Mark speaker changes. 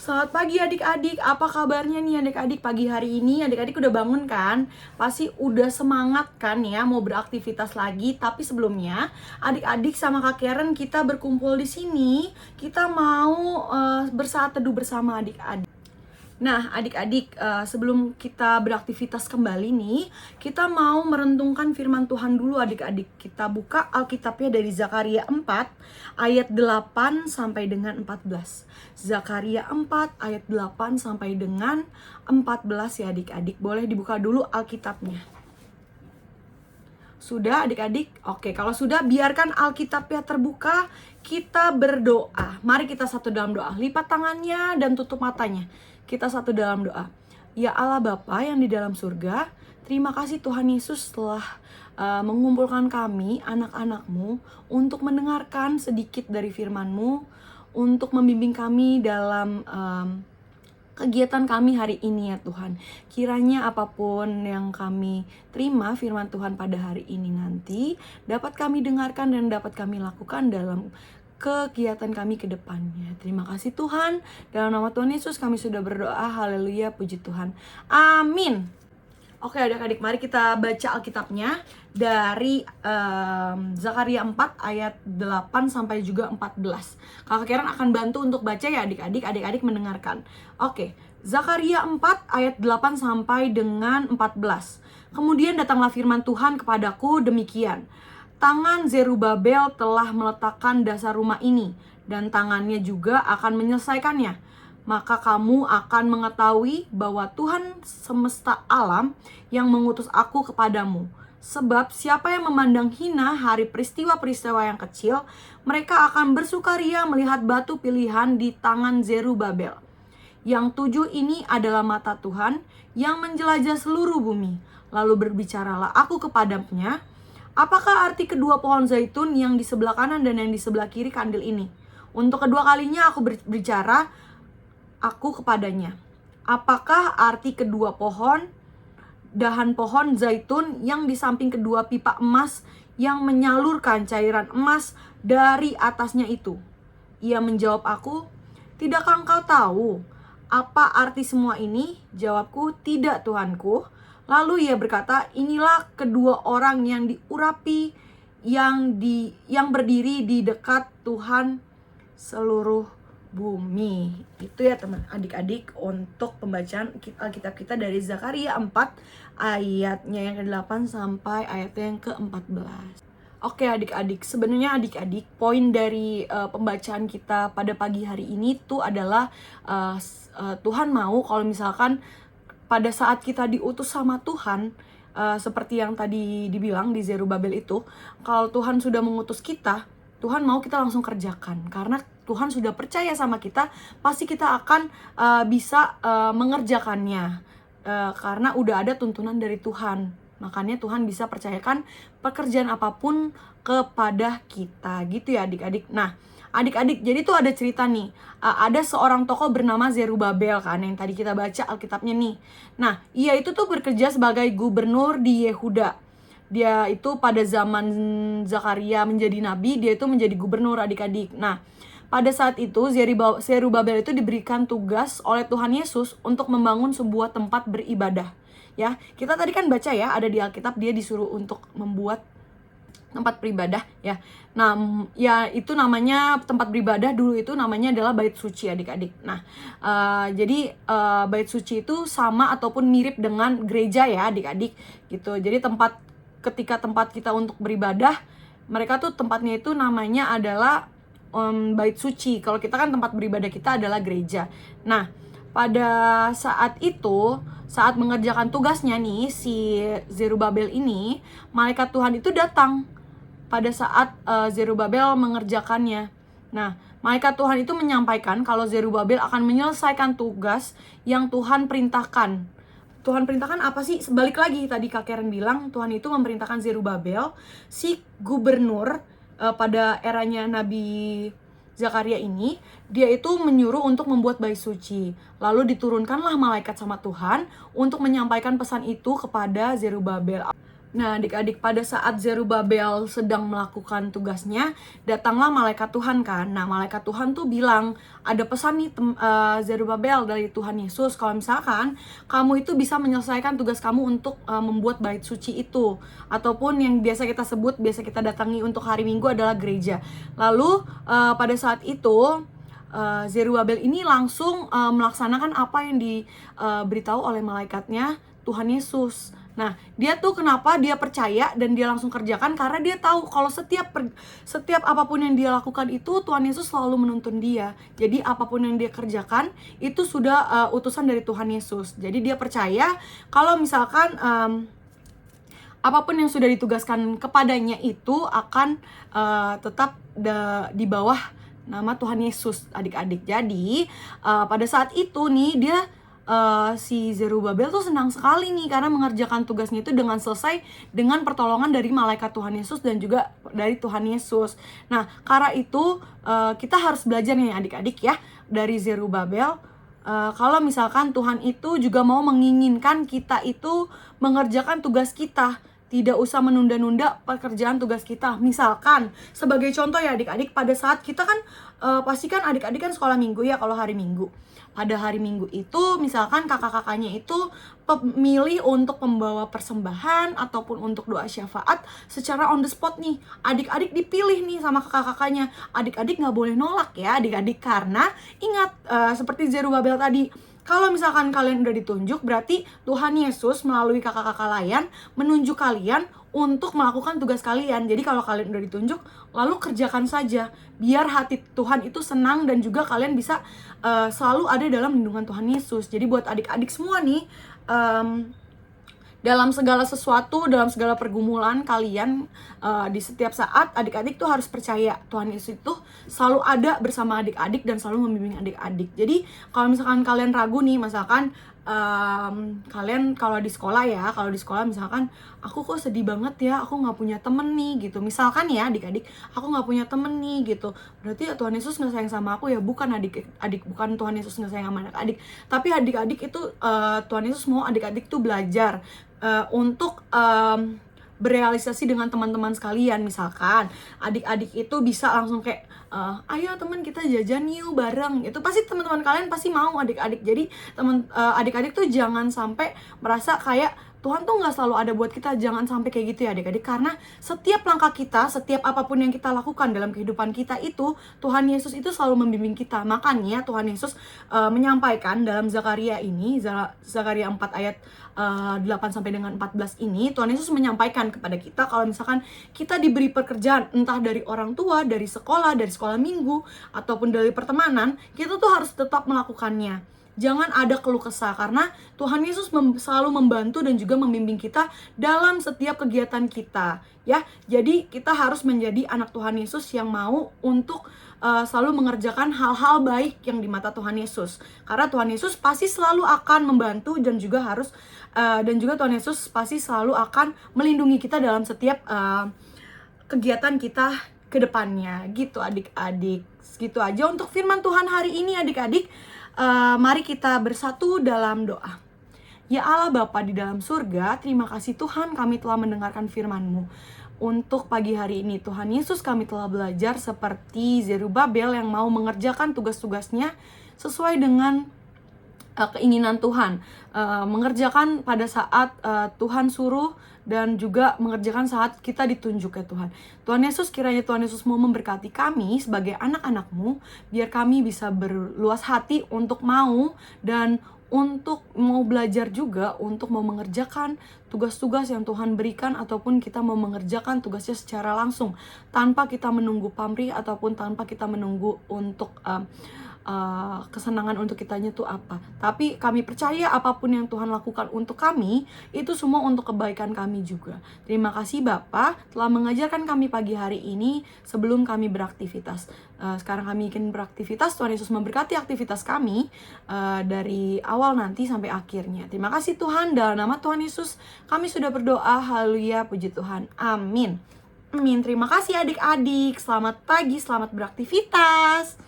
Speaker 1: Selamat pagi adik-adik, apa kabarnya nih adik-adik pagi hari ini? Adik-adik udah bangun kan? Pasti udah semangat kan ya mau beraktivitas lagi. Tapi sebelumnya adik-adik sama Kak Karen kita berkumpul di sini. Kita mau bersaat teduh bersama adik-adik. Nah, adik-adik, sebelum kita beraktivitas kembali nih, kita mau merenungkan firman Tuhan dulu adik-adik. Kita buka Alkitabnya dari Zakaria 4 ayat 8 sampai dengan 14. Zakaria 4 ayat 8 sampai dengan 14 ya adik-adik. Boleh dibuka dulu Alkitabnya. Sudah adik-adik? Oke, kalau sudah biarkan Alkitabnya terbuka, kita berdoa. Mari kita satu dalam doa. Lipat tangannya dan tutup matanya. Kita satu dalam doa. Ya Allah Bapa yang di dalam surga, terima kasih Tuhan Yesus telah mengumpulkan kami, anak-anak-Mu, untuk mendengarkan sedikit dari firman-Mu, untuk membimbing kami dalam kegiatan kami hari ini ya Tuhan. Kiranya apapun yang kami terima firman Tuhan pada hari ini nanti dapat kami dengarkan dan dapat kami lakukan dalam kegiatan kami ke depannya. Terima kasih Tuhan. Dalam nama Tuhan Yesus kami sudah berdoa. Haleluya, puji Tuhan. Amin. Oke adik-adik, mari kita baca Alkitabnya dari Zakaria 4 ayat 8 sampai juga 14. Kakak Karen akan bantu untuk baca ya adik-adik, adik-adik mendengarkan. Oke, Zakaria 4 ayat 8 sampai dengan 14. Kemudian datanglah firman Tuhan kepadaku demikian. Tangan Zerubabel telah meletakkan dasar rumah ini, dan tangannya juga akan menyelesaikannya. Maka kamu akan mengetahui bahwa Tuhan semesta alam yang mengutus aku kepadamu. Sebab siapa yang memandang hina hari peristiwa-peristiwa yang kecil, mereka akan bersukaria melihat batu pilihan di tangan Zerubabel. Yang 7 ini adalah mata Tuhan yang menjelajah seluruh bumi. Lalu berbicaralah aku kepadanya, apakah arti kedua pohon zaitun yang di sebelah kanan dan yang di sebelah kiri kandil ini? Untuk kedua kalinya aku berbicara aku kepadanya. Apakah arti kedua dahan pohon zaitun yang di samping kedua pipa emas yang menyalurkan cairan emas dari atasnya itu? Ia menjawab aku, tidakkah engkau tahu apa arti semua ini? Jawabku, tidak Tuanku. Lalu ia berkata, inilah kedua orang yang diurapi yang berdiri di dekat Tuhan seluruh bumi. Itu ya teman adik-adik untuk pembacaan Alkitab kita dari Zakaria 4 ayatnya yang ke-8 sampai ayatnya yang ke-14. Oke adik-adik, sebenarnya adik-adik poin dari pembacaan kita pada pagi hari ini tuh adalah Tuhan mau kalau misalkan pada saat kita diutus sama Tuhan, seperti yang tadi dibilang di Zerubabel itu, kalau Tuhan sudah mengutus kita, Tuhan mau kita langsung kerjakan. Karena Tuhan sudah percaya sama kita, pasti kita akan bisa mengerjakannya. Karena udah ada tuntunan dari Tuhan. Makanya Tuhan bisa percayakan pekerjaan apapun kepada kita. Gitu ya adik-adik. Nah, adik-adik, jadi tuh ada cerita nih, ada seorang tokoh bernama Zerubabel kan, yang tadi kita baca Alkitabnya nih. Nah, ia itu tuh bekerja sebagai gubernur di Yehuda. Dia itu pada zaman Zakaria menjadi nabi, dia itu menjadi gubernur adik-adik. Nah, pada saat itu Zerubabel itu diberikan tugas oleh Tuhan Yesus untuk membangun sebuah tempat beribadah. Ya, kita tadi kan baca ya, ada di Alkitab dia disuruh untuk membuat tempat beribadah ya. Nah, ya itu namanya tempat beribadah dulu itu namanya adalah bait suci adik-adik. Nah, jadi bait suci itu sama ataupun mirip dengan gereja ya adik-adik gitu. Jadi ketika tempat kita untuk beribadah, mereka tuh tempatnya itu namanya adalah bait suci. Kalau kita kan tempat beribadah kita adalah gereja. Nah, pada saat itu, saat mengerjakan tugasnya nih si Zerubabel ini, malaikat Tuhan itu datang pada saat Zerubabel mengerjakannya. Nah, malaikat Tuhan itu menyampaikan kalau Zerubabel akan menyelesaikan tugas yang Tuhan perintahkan. Tuhan perintahkan apa sih? Balik lagi tadi Kak Karen bilang, Tuhan itu memerintahkan Zerubabel, si gubernur pada eranya Nabi Zakaria ini, dia itu menyuruh untuk membuat bait suci. Lalu diturunkanlah malaikat sama Tuhan untuk menyampaikan pesan itu kepada Zerubabel. Nah, adik-adik, pada saat Zerubabel sedang melakukan tugasnya, datanglah malaikat Tuhan kan. Nah, malaikat Tuhan tuh bilang, ada pesan nih Zerubabel dari Tuhan Yesus, kalau misalkan kamu itu bisa menyelesaikan tugas kamu untuk membuat bait suci itu, ataupun yang biasa kita sebut, biasa kita datangi untuk hari Minggu adalah gereja. Lalu pada saat itu Zerubabel ini langsung melaksanakan apa yang diberitahu oleh malaikatnya Tuhan Yesus. Nah, dia tuh kenapa dia percaya dan dia langsung kerjakan, karena dia tahu kalau setiap apapun yang dia lakukan itu Tuhan Yesus selalu menuntun dia. Jadi apapun yang dia kerjakan itu sudah utusan dari Tuhan Yesus. Jadi dia percaya kalau misalkan apapun yang sudah ditugaskan kepadanya itu akan tetap di bawah nama Tuhan Yesus, adik-adik. Jadi pada saat itu nih dia si Zerubabel tuh senang sekali nih karena mengerjakan tugasnya itu dengan selesai dengan pertolongan dari malaikat Tuhan Yesus dan juga dari Tuhan Yesus. Nah, karena itu kita harus belajar nih adik-adik ya dari Zerubabel. Kalau misalkan Tuhan itu juga mau menginginkan kita itu mengerjakan tugas kita, tidak usah menunda-nunda pekerjaan tugas kita. Misalkan sebagai contoh ya adik-adik, pada saat kita kan pasti kan adik-adik kan sekolah minggu ya kalau hari Minggu. Pada hari Minggu itu misalkan kakak-kakaknya itu memilih untuk membawa persembahan ataupun untuk doa syafaat secara on the spot nih. Adik-adik dipilih nih sama kakak-kakaknya. Adik-adik nggak boleh nolak ya adik-adik, karena ingat seperti Zerubabel tadi, kalau misalkan kalian udah ditunjuk, berarti Tuhan Yesus melalui kakak-kakak kalian menunjuk kalian untuk melakukan tugas kalian. Jadi kalau kalian udah ditunjuk, lalu kerjakan saja. Biar hati Tuhan itu senang dan juga kalian bisa selalu ada dalam lindungan Tuhan Yesus. Jadi buat adik-adik semua nih, dalam segala sesuatu, dalam segala pergumulan kalian di setiap saat, adik-adik tuh harus percaya Tuhan Yesus itu selalu ada bersama adik-adik dan selalu membimbing adik-adik. Jadi kalau misalkan kalian ragu nih, misalkan kalian kalau di sekolah ya, kalau di sekolah misalkan aku kok sedih banget ya, aku nggak punya temen nih gitu. Misalkan ya adik-adik, aku nggak punya temen nih gitu. Berarti Tuhan Yesus nggak sayang sama aku ya? Bukan adik-adik, bukan Tuhan Yesus nggak sayang sama adik-adik. Tapi adik-adik itu Tuhan Yesus mau adik-adik tuh belajar untuk berealisasi dengan teman-teman sekalian. Misalkan adik-adik itu bisa langsung kayak ayo teman kita jajan yuk bareng, itu pasti teman-teman kalian pasti mau adik-adik. Jadi adik-adik tuh jangan sampai merasa kayak Tuhan tuh nggak selalu ada buat kita. Jangan sampai kayak gitu ya adik-adik, karena setiap langkah kita, setiap apapun yang kita lakukan dalam kehidupan kita itu Tuhan Yesus itu selalu membimbing kita. Makanya Tuhan Yesus menyampaikan dalam Zakaria ini, Zakaria 4 ayat 8 sampai dengan 14 ini, Tuhan Yesus menyampaikan kepada kita kalau misalkan kita diberi pekerjaan entah dari orang tua, dari sekolah minggu, ataupun dari pertemanan, kita tuh harus tetap melakukannya. Jangan ada keluh kesah, karena Tuhan Yesus selalu membantu dan juga membimbing kita dalam setiap kegiatan kita ya. Jadi kita harus menjadi anak Tuhan Yesus yang mau untuk selalu mengerjakan hal-hal baik yang di mata Tuhan Yesus, karena Tuhan Yesus pasti selalu akan membantu dan juga Tuhan Yesus pasti selalu akan melindungi kita dalam setiap kegiatan kita ke depannya gitu adik-adik. Segitu aja untuk firman Tuhan hari ini adik-adik. Mari kita bersatu dalam doa. Ya Allah Bapa di dalam surga, terima kasih Tuhan kami telah mendengarkan firman-Mu. Untuk pagi hari ini Tuhan Yesus, kami telah belajar seperti Zerubabel yang mau mengerjakan tugas-tugasnya sesuai dengan keinginan Tuhan, mengerjakan pada saat Tuhan suruh dan juga mengerjakan saat kita ditunjuk ya Tuhan. Tuhan Yesus, kiranya Tuhan Yesus mau memberkati kami sebagai anak-anak-Mu, biar kami bisa berluas hati untuk mau dan untuk mau belajar juga untuk mau mengerjakan tugas-tugas yang Tuhan berikan, ataupun kita mau mengerjakan tugasnya secara langsung tanpa kita menunggu pamrih ataupun tanpa kita menunggu untuk kesenangan untuk kitanya tuh apa. Tapi kami percaya apapun yang Tuhan lakukan untuk kami, itu semua untuk kebaikan kami juga. Terima kasih Bapa telah mengajarkan kami pagi hari ini sebelum kami beraktivitas. Sekarang kami ingin beraktivitas, Tuhan Yesus memberkati aktivitas kami dari awal nanti sampai akhirnya. Terima kasih Tuhan, dalam nama Tuhan Yesus kami sudah berdoa. Haleluya, puji Tuhan, amin. Amin. Terima kasih adik-adik, selamat pagi, selamat beraktivitas.